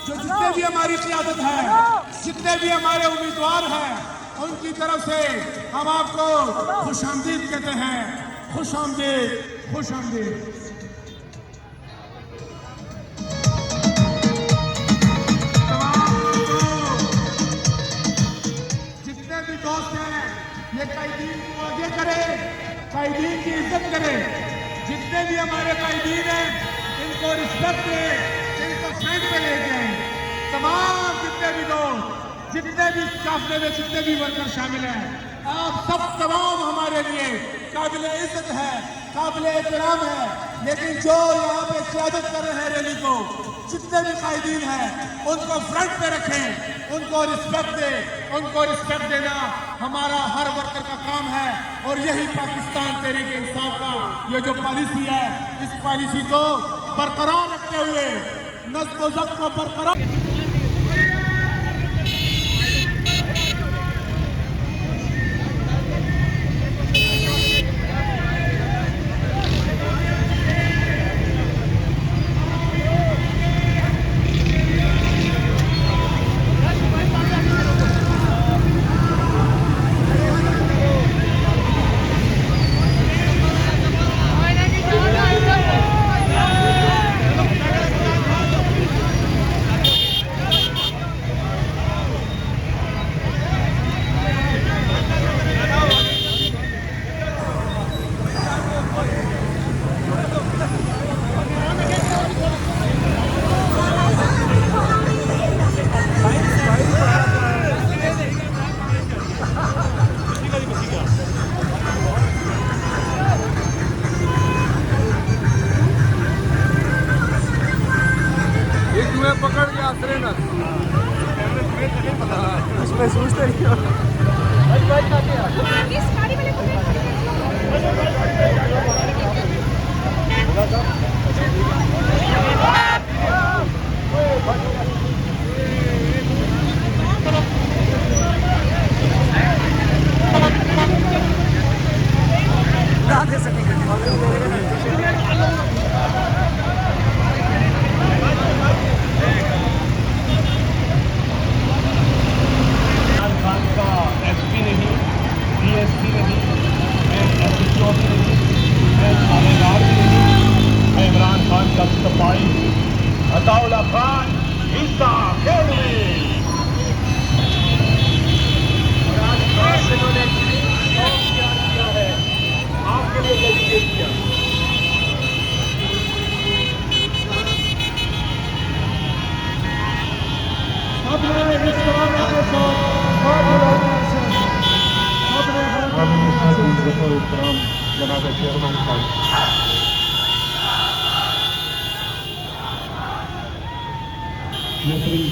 जो जितने भी हमारी क़ियादत है, जितने भी हमारे उम्मीदवार हैं, उनकी तरफ से हम आपको खुशामदीद कहते हैं। खुशामदीद, खुशामदीद। जितने भी दोस्त हैं, ये कैदीन को आगे करें, कैदीन की इज्जत करें। जितने भी हमारे कैदीन हैं, इनको रिस्पेक्ट दें, इनको फ्रेंड पे ले जाएं। तमाम जितने भी लोग, जितने भी काफले में जितने भी वर्कर शामिल हैं, आप सब तमाम हमारे लिए काबिले इज्जत है, काबिले एहतराम है। लेकिन जो यहाँ पे क़ियादत कर रहे हैं रैली को, जितने भी कायदीन हैं, उनको फ्रंट पे रखें, उनको रिस्पेक्ट दें। उनको रिस्पेक्ट देना हमारा हर वर्कर का काम है। और यही पाकिस्तान तहरीक इंसाफ का ये जो पॉलिसी है, इस पॉलिसी को बरकरार रखते हुए, नज़्म व ज़ब्त को बरकरार। पकड़ के आसरे ना उसमें सोचते नहीं हो। अताउल्ला खान हिस्सा खेल में इन्होंने किया है आपके लिए डेडिकेट किया। जनाब चेयरमैन साहब नौकरी